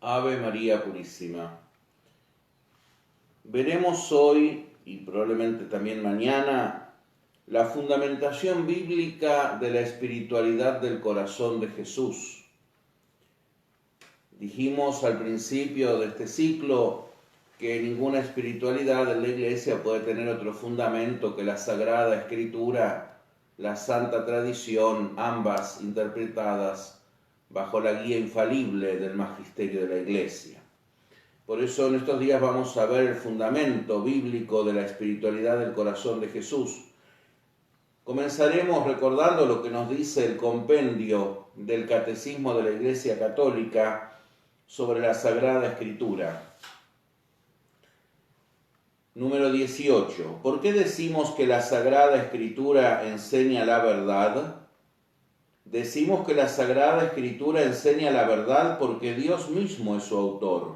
Ave María Purísima. Veremos hoy, y probablemente también mañana, la fundamentación bíblica de la espiritualidad del corazón de Jesús. Dijimos al principio de este ciclo que ninguna espiritualidad de la Iglesia puede tener otro fundamento que la Sagrada Escritura, la Santa Tradición, ambas interpretadas bajo la guía infalible del magisterio de la Iglesia. Por eso en estos días vamos a ver el fundamento bíblico de la espiritualidad del corazón de Jesús. Comenzaremos recordando lo que nos dice el compendio del Catecismo de la Iglesia Católica sobre la Sagrada Escritura. Número 18. ¿Por qué decimos que la Sagrada Escritura enseña la verdad? Decimos que la Sagrada Escritura enseña la verdad porque Dios mismo es su autor.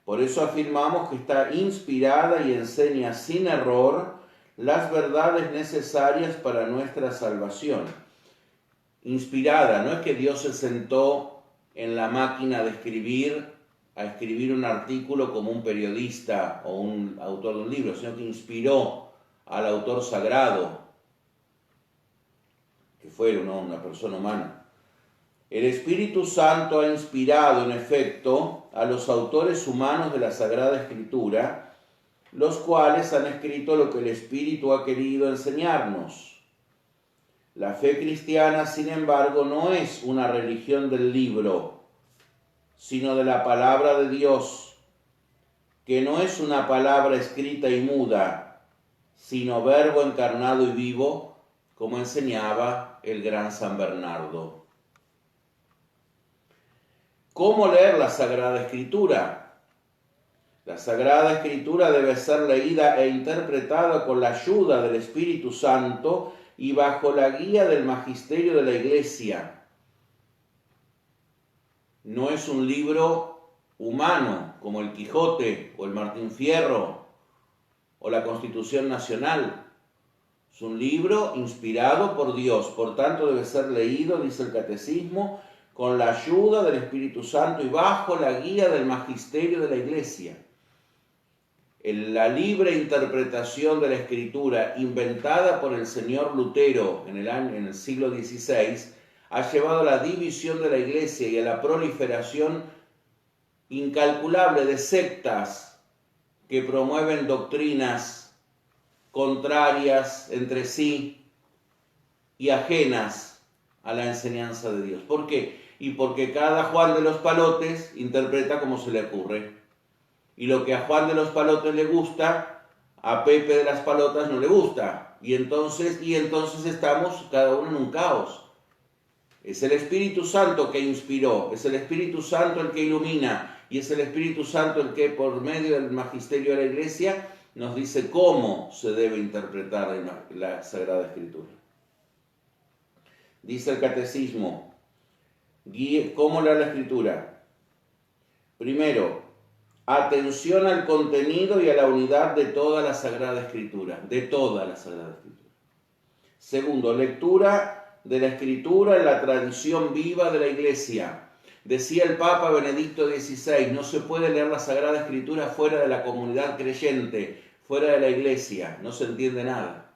Por eso afirmamos que está inspirada y enseña sin error las verdades necesarias para nuestra salvación. Inspirada, no es que Dios se sentó en la máquina de escribir a escribir un artículo como un periodista o un autor de un libro, sino que inspiró al autor sagrado, que fue una persona humana. El Espíritu Santo ha inspirado, en efecto, a los autores humanos de la Sagrada Escritura, los cuales han escrito lo que el Espíritu ha querido enseñarnos. La fe cristiana, sin embargo, no es una religión del libro, sino de la palabra de Dios, que no es una palabra escrita y muda, sino verbo encarnado y vivo, como enseñaba el gran San Bernardo. ¿Cómo leer la Sagrada Escritura? La Sagrada Escritura debe ser leída e interpretada con la ayuda del Espíritu Santo y bajo la guía del magisterio de la Iglesia. No es un libro humano como el Quijote o el Martín Fierro o la Constitución Nacional. Es un libro inspirado por Dios, por tanto debe ser leído, dice el Catecismo, con la ayuda del Espíritu Santo y bajo la guía del magisterio de la Iglesia. La libre interpretación de la Escritura, inventada por el señor Lutero en el siglo XVI, ha llevado a la división de la Iglesia y a la proliferación incalculable de sectas que promueven doctrinas contrarias entre sí y ajenas a la enseñanza de Dios. ¿Por qué? Y porque cada Juan de los Palotes interpreta como se le ocurre. Y lo que a Juan de los Palotes le gusta, a Pepe de las Palotas no le gusta. Y entonces estamos cada uno en un caos. Es el Espíritu Santo que inspiró, es el Espíritu Santo el que ilumina, y es el Espíritu Santo el que por medio del magisterio de la Iglesia nos dice cómo se debe interpretar la Sagrada Escritura. Dice el Catecismo, ¿cómo leer la Escritura? Primero, atención al contenido y a la unidad de toda la Sagrada Escritura, de toda la Sagrada Escritura. Segundo, lectura de la Escritura en la tradición viva de la Iglesia. Decía el Papa Benedicto XVI, no se puede leer la Sagrada Escritura fuera de la comunidad creyente, fuera de la Iglesia, no se entiende nada,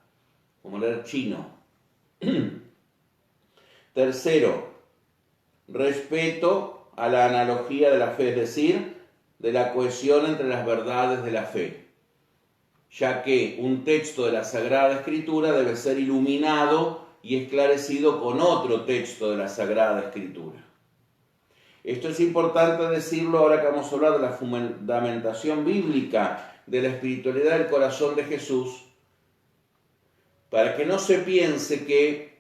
como leer chino. Tercero, respeto a la analogía de la fe, es decir, de la cohesión entre las verdades de la fe, ya que un texto de la Sagrada Escritura debe ser iluminado y esclarecido con otro texto de la Sagrada Escritura. Esto es importante decirlo ahora que vamos a hablar de la fundamentación bíblica de la espiritualidad del corazón de Jesús, para que no se piense que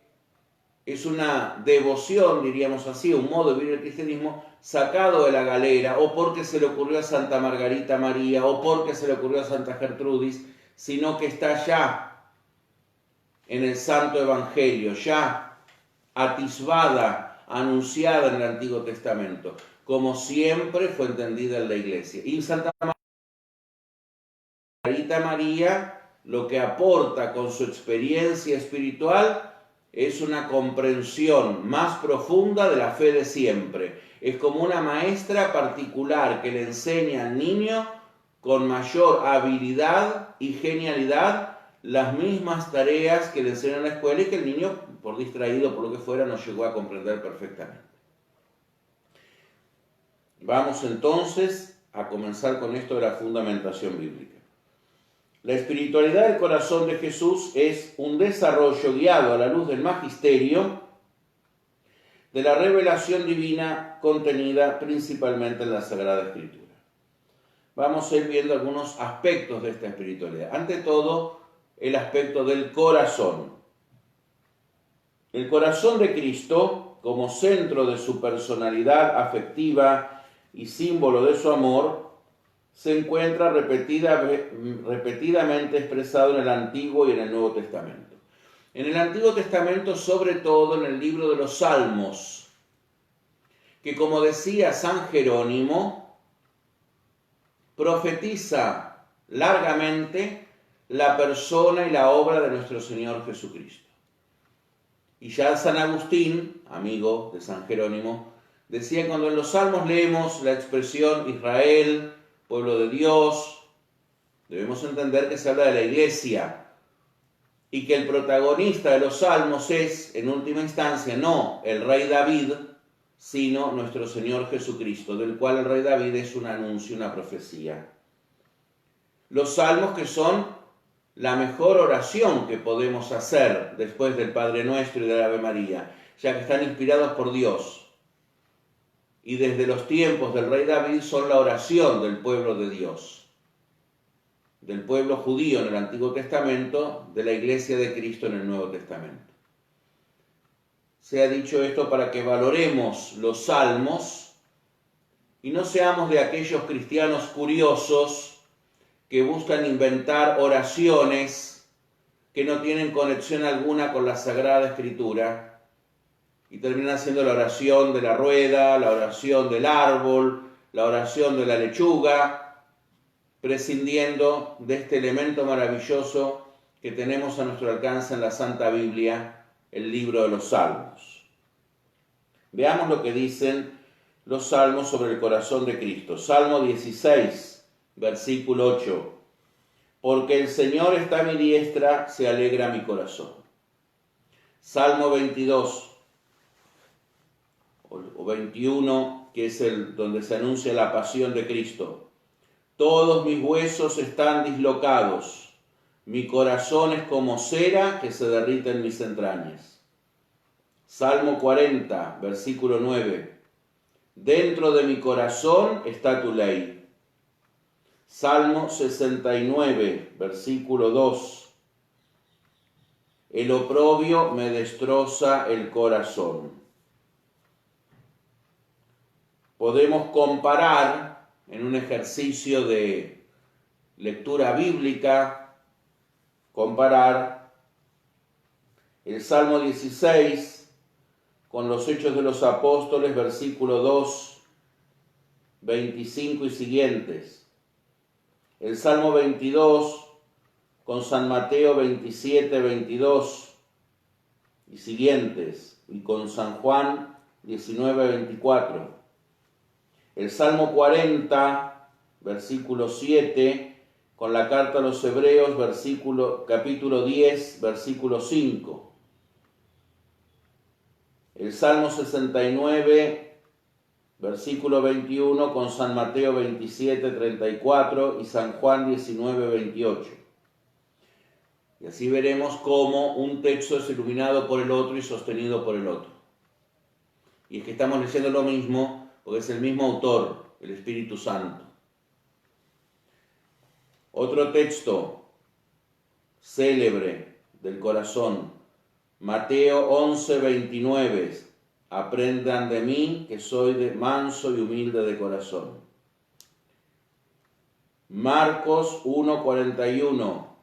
es una devoción, diríamos así, un modo de vivir el cristianismo sacado de la galera, o porque se le ocurrió a Santa Margarita María, o porque se le ocurrió a Santa Gertrudis, sino que está ya en el Santo Evangelio, ya atisbada, anunciada en el Antiguo Testamento, como siempre fue entendida en la Iglesia. Y Santa Margarita María lo que aporta con su experiencia espiritual es una comprensión más profunda de la fe de siempre. Es como una maestra particular que le enseña al niño con mayor habilidad y genialidad las mismas tareas que le enseñan en la escuela y que el niño, por distraído, por lo que fuera, no llegó a comprender perfectamente. Vamos entonces a comenzar con esto de la fundamentación bíblica. La espiritualidad del corazón de Jesús es un desarrollo guiado a la luz del magisterio de la revelación divina contenida principalmente en la Sagrada Escritura. Vamos a ir viendo algunos aspectos de esta espiritualidad. Ante todo, el aspecto del corazón. El corazón de Cristo, como centro de su personalidad afectiva y símbolo de su amor, se encuentra repetidamente expresado en el Antiguo y en el Nuevo Testamento. En el Antiguo Testamento, sobre todo en el libro de los Salmos, que como decía San Jerónimo, profetiza largamente la persona y la obra de nuestro Señor Jesucristo. Y ya San Agustín, amigo de San Jerónimo, decía que cuando en los Salmos leemos la expresión Israel, pueblo de Dios, debemos entender que se habla de la Iglesia y que el protagonista de los Salmos es, en última instancia, no el rey David, sino nuestro Señor Jesucristo, del cual el rey David es un anuncio, una profecía. Los salmos que son la mejor oración que podemos hacer después del Padre Nuestro y de la Ave María, ya que están inspirados por Dios. Y desde los tiempos del rey David son la oración del pueblo de Dios, del pueblo judío en el Antiguo Testamento, de la Iglesia de Cristo en el Nuevo Testamento. Se ha dicho esto para que valoremos los salmos y no seamos de aquellos cristianos curiosos que buscan inventar oraciones que no tienen conexión alguna con la Sagrada Escritura y terminan siendo la oración de la rueda, la oración del árbol, la oración de la lechuga, prescindiendo de este elemento maravilloso que tenemos a nuestro alcance en la Santa Biblia, el libro de los Salmos. Veamos lo que dicen los Salmos sobre el corazón de Cristo. Salmo 16, versículo 8. Porque el Señor está a mi diestra, se alegra mi corazón. Salmo 22 o 21, que es el donde se anuncia la pasión de Cristo. Todos mis huesos están dislocados. Mi corazón es como cera que se derrite en mis entrañas. Salmo 40, versículo 9. Dentro de mi corazón está tu ley. Salmo 69, versículo 2. El oprobio me destroza el corazón. Podemos comparar en un ejercicio de lectura bíblica, comparar el Salmo 16 con los Hechos de los Apóstoles, versículo 2, 25 y siguientes. El Salmo 22 con San Mateo 27, 22 y siguientes, y con San Juan 19, 24. El Salmo 40, versículo 7, con la carta a los Hebreos, capítulo 10, versículo 5. El Salmo 69, versículo 21, con San Mateo 27, 34 y San Juan 19, 28. Y así veremos cómo un texto es iluminado por el otro y sostenido por el otro. Y es que estamos leyendo lo mismo porque es el mismo autor, el Espíritu Santo. Otro texto célebre del corazón, Mateo 11, 29. Aprendan de mí que soy manso y humilde de corazón. Marcos 1, 41.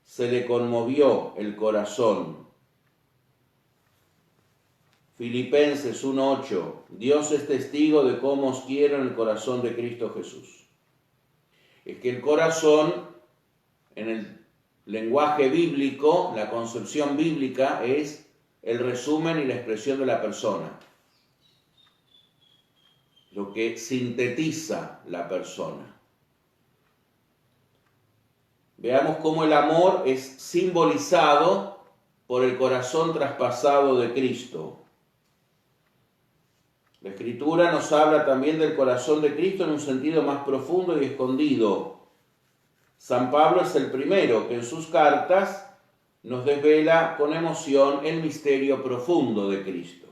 Se le conmovió el corazón. Filipenses 1, 8. Dios es testigo de cómo os quiero en el corazón de Cristo Jesús. Es que el corazón, en el lenguaje bíblico, la concepción bíblica, es el resumen y la expresión de la persona. lo que sintetiza la persona. Veamos cómo el amor es simbolizado por el corazón traspasado de Cristo. La Escritura nos habla también del corazón de Cristo en un sentido más profundo y escondido. San Pablo es el primero que en sus cartas nos desvela con emoción el misterio profundo de Cristo.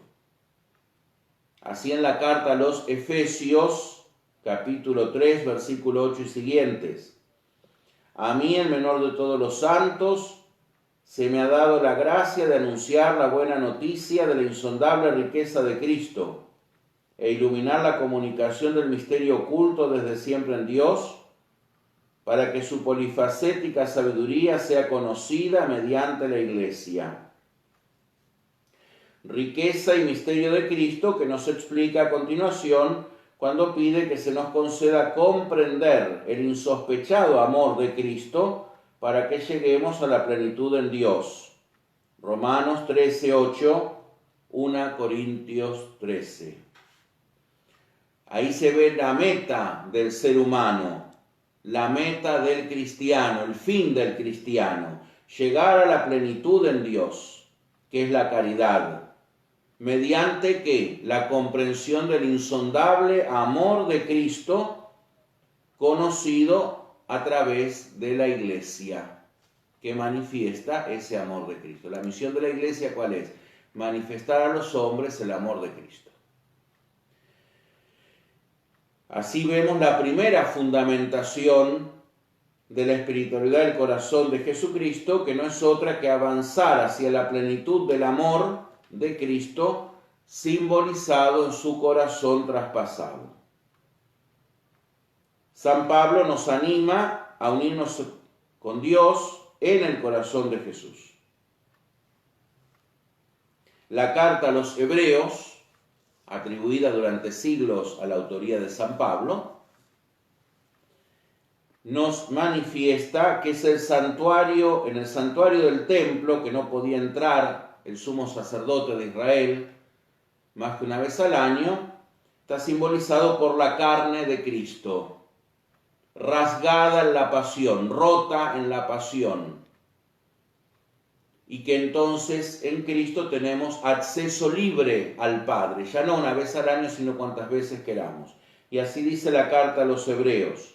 Así en la carta a los Efesios, capítulo 3, versículo 8 y siguientes. A mí, el menor de todos los santos, se me ha dado la gracia de anunciar la buena noticia de la insondable riqueza de Cristo e iluminar la comunicación del misterio oculto desde siempre en Dios, para que su polifacética sabiduría sea conocida mediante la Iglesia. Riqueza y misterio de Cristo que nos explica a continuación cuando pide que se nos conceda comprender el insospechado amor de Cristo para que lleguemos a la plenitud en Dios. Romanos 13:8, 1 Corintios 13. Ahí se ve la meta del ser humano, la meta del cristiano, el fin del cristiano, llegar a la plenitud en Dios, que es la caridad, mediante ¿qué? La comprensión del insondable amor de Cristo, conocido a través de la Iglesia, que manifiesta ese amor de Cristo. La misión de la Iglesia, ¿cuál es? Manifestar a los hombres el amor de Cristo. Así vemos la primera fundamentación de la espiritualidad del corazón de Jesucristo, que no es otra que avanzar hacia la plenitud del amor de Cristo, simbolizado en su corazón traspasado. San Pablo nos anima a unirnos con Dios en el corazón de Jesús. La carta a los Hebreos, atribuida durante siglos a la autoría de San Pablo, nos manifiesta que es el santuario, en el santuario del templo, que no podía entrar el sumo sacerdote de Israel más que una vez al año, está simbolizado por la carne de Cristo, rasgada en la pasión, rota en la pasión, y que entonces en Cristo tenemos acceso libre al Padre, ya no una vez al año, sino cuantas veces queramos. Y así dice la carta a los Hebreos: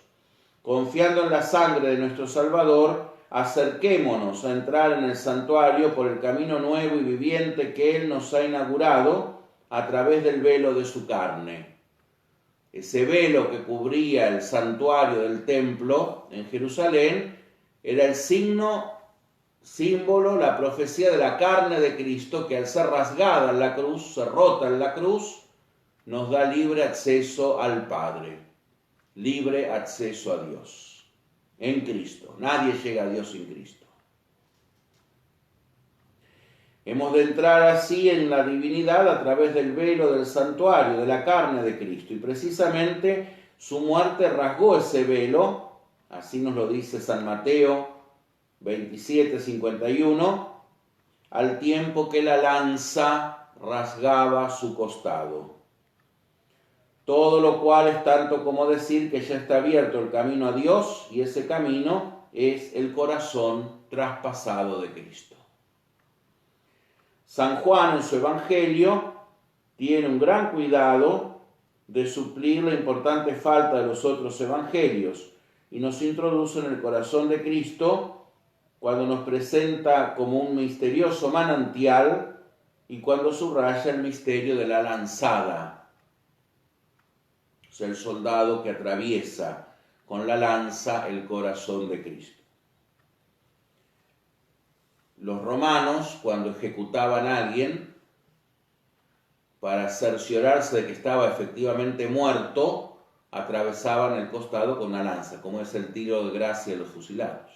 confiando en la sangre de nuestro Salvador, acerquémonos a entrar en el santuario por el camino nuevo y viviente que Él nos ha inaugurado a través del velo de su carne. Ese velo que cubría el santuario del templo en Jerusalén era el símbolo, la profecía de la carne de Cristo, que al ser rasgada en la cruz, se rota en la cruz, nos da libre acceso al Padre, libre acceso a Dios, en Cristo. Nadie llega a Dios sin Cristo. Hemos de entrar así en la divinidad a través del velo del santuario, de la carne de Cristo, y precisamente su muerte rasgó ese velo, así nos lo dice San Mateo 27:51, al tiempo que la lanza rasgaba su costado. Todo lo cual es tanto como decir que ya está abierto el camino a Dios, y ese camino es el corazón traspasado de Cristo. San Juan en su Evangelio tiene un gran cuidado de suplir la importante falta de los otros evangelios y nos introduce en el corazón de Cristo cuando nos presenta como un misterioso manantial y cuando subraya el misterio de la lanzada. O sea, el soldado que atraviesa con la lanza el corazón de Cristo. Los romanos, cuando ejecutaban a alguien, para cerciorarse de que estaba efectivamente muerto, atravesaban el costado con una lanza, como es el tiro de gracia de los fusilados.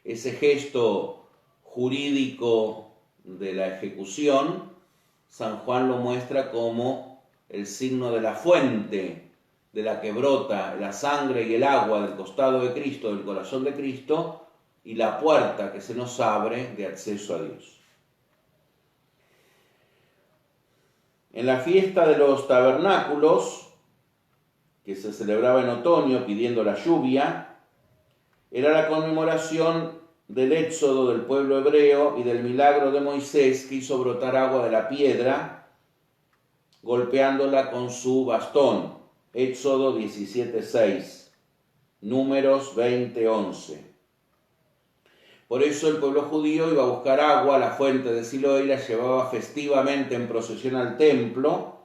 Ese gesto jurídico de la ejecución, San Juan lo muestra como el signo de la fuente de la que brota la sangre y el agua del costado de Cristo, del corazón de Cristo, y la puerta que se nos abre de acceso a Dios. En la fiesta de los tabernáculos, que se celebraba en otoño pidiendo la lluvia, era la conmemoración del éxodo del pueblo hebreo y del milagro de Moisés que hizo brotar agua de la piedra golpeándola con su bastón. Éxodo 17:6, Números 20:11. Por eso el pueblo judío iba a buscar agua a la fuente de Siloé y la llevaba festivamente en procesión al templo,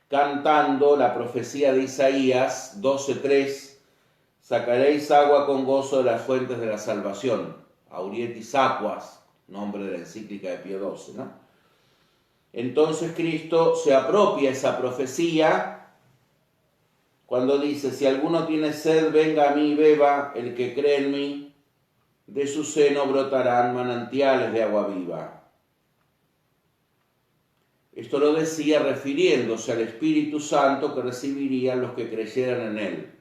cantando la profecía de Isaías 12:3, sacaréis agua con gozo de las fuentes de la salvación. Aurietis aquas, nombre de la encíclica de Pío XII, ¿no? Entonces Cristo se apropia esa profecía cuando dice, si alguno tiene sed, venga a mí y beba, el que cree en mí, de su seno brotarán manantiales de agua viva. Esto lo decía refiriéndose al Espíritu Santo que recibirían los que creyeran en él.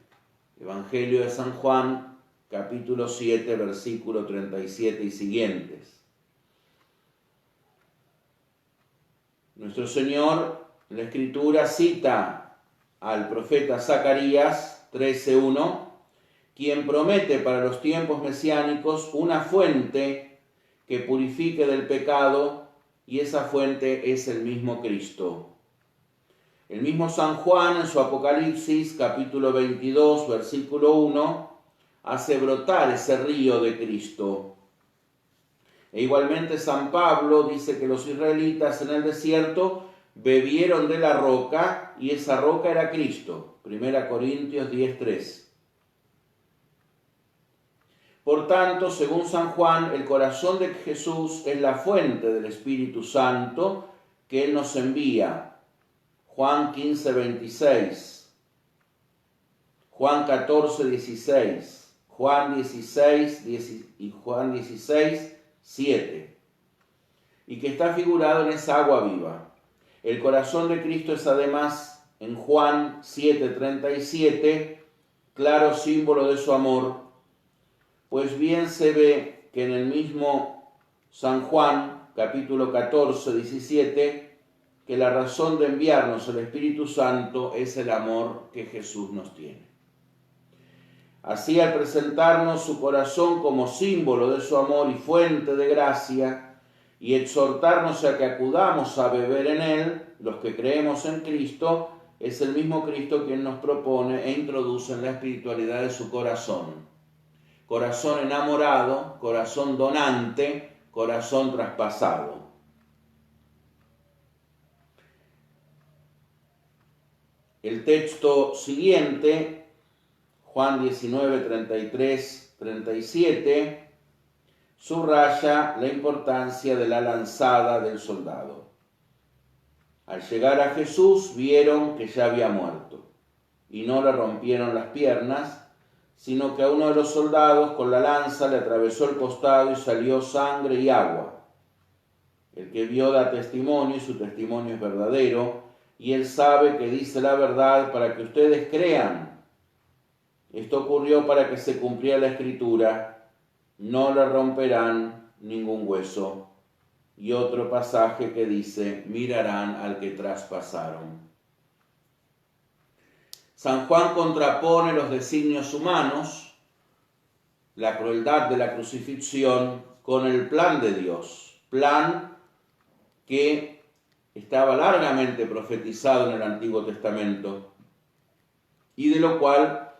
Evangelio de San Juan, capítulo 7, versículo 37 y siguientes. Nuestro Señor, en la Escritura, cita al profeta Zacarías 13:1, quien promete para los tiempos mesiánicos una fuente que purifique del pecado, y esa fuente es el mismo Cristo. El mismo San Juan en su Apocalipsis, capítulo 22, versículo 1, hace brotar ese río de Cristo. E igualmente San Pablo dice que los israelitas en el desierto bebieron de la roca y esa roca era Cristo. 1 Corintios 10:3. Por tanto, según San Juan, el corazón de Jesús es la fuente del Espíritu Santo que Él nos envía. Juan 15:26, Juan 14:16, Juan 16:10 y Juan 16:7, y que está figurado en esa agua viva. El corazón de Cristo es además, en Juan 7:37, claro símbolo de su amor, pues bien se ve que en el mismo San Juan, capítulo 14:17, que la razón de enviarnos el Espíritu Santo es el amor que Jesús nos tiene. Así, al presentarnos su corazón como símbolo de su amor y fuente de gracia, y exhortarnos a que acudamos a beber en él, los que creemos en Cristo, es el mismo Cristo quien nos propone e introduce en la espiritualidad de su corazón. Corazón enamorado, corazón donante, corazón traspasado. El texto siguiente, Juan 19:33-37, subraya la importancia de la lanzada del soldado. Al llegar a Jesús vieron que ya había muerto, y no le rompieron las piernas, sino que a uno de los soldados con la lanza le atravesó el costado y salió sangre y agua. El que vio da testimonio y su testimonio es verdadero, y él sabe que dice la verdad para que ustedes crean. Esto ocurrió para que se cumpliera la Escritura, no le romperán ningún hueso. Y otro pasaje que dice, mirarán al que traspasaron. San Juan contrapone los designios humanos, la crueldad de la crucifixión, con el plan de Dios, plan que estaba largamente profetizado en el Antiguo Testamento y de lo cual,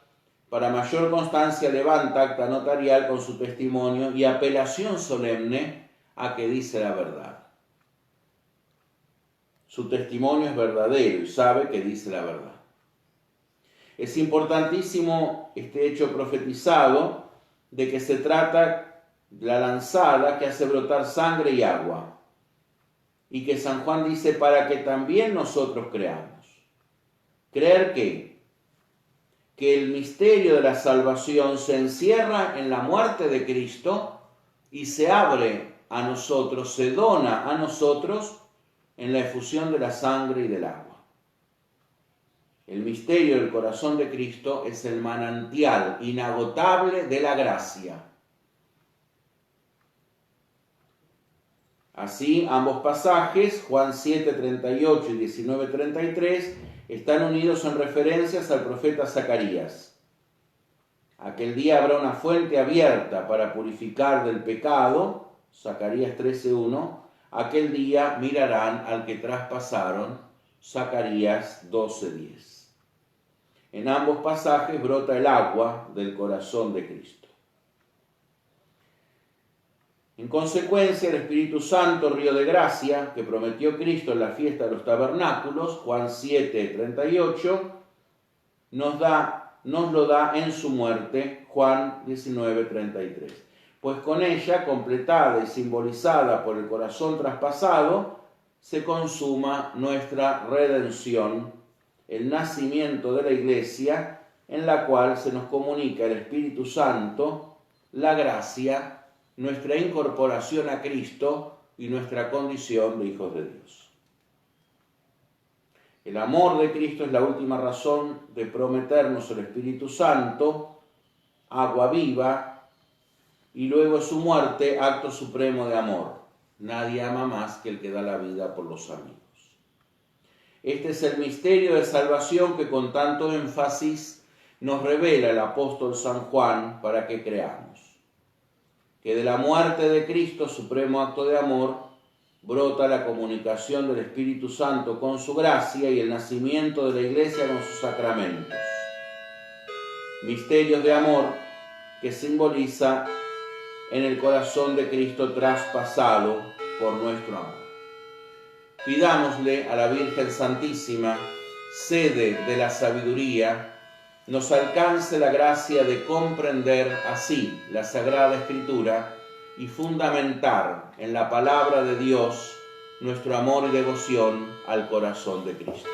para mayor constancia, levanta acta notarial con su testimonio y apelación solemne a que dice la verdad. Su testimonio es verdadero y sabe que dice la verdad. Es importantísimo este hecho profetizado de que se trata de la lanzada que hace brotar sangre y agua, y que San Juan dice para que también nosotros creamos. ¿Creer qué? Que el misterio de la salvación se encierra en la muerte de Cristo y se abre a nosotros, se dona a nosotros en la efusión de la sangre y del agua. El misterio del corazón de Cristo es el manantial inagotable de la gracia. Así, ambos pasajes, Juan 7:38 y 19:33, están unidos en referencias al profeta Zacarías. Aquel día habrá una fuente abierta para purificar del pecado, Zacarías 13:1. Aquel día mirarán al que traspasaron, Zacarías 12:10. En ambos pasajes brota el agua del corazón de Cristo. En consecuencia, el Espíritu Santo, río de gracia, que prometió Cristo en la fiesta de los tabernáculos, Juan 7:38, nos lo da en su muerte, Juan 19:33. Pues con ella, completada y simbolizada por el corazón traspasado, se consuma nuestra redención, el nacimiento de la Iglesia, en la cual se nos comunica el Espíritu Santo, la gracia, nuestra incorporación a Cristo y nuestra condición de hijos de Dios. El amor de Cristo es la última razón de prometernos el Espíritu Santo, agua viva, y luego su muerte, acto supremo de amor. Nadie ama más que el que da la vida por los amigos. Este es el misterio de salvación que con tanto énfasis nos revela el apóstol San Juan para que creamos. Que de la muerte de Cristo, supremo acto de amor, brota la comunicación del Espíritu Santo con su gracia y el nacimiento de la Iglesia con sus sacramentos. Misterios de amor que simboliza en el corazón de Cristo traspasado por nuestro amor. Pidámosle a la Virgen Santísima, sede de la sabiduría, nos alcance la gracia de comprender así la Sagrada Escritura y fundamentar en la palabra de Dios nuestro amor y devoción al corazón de Cristo.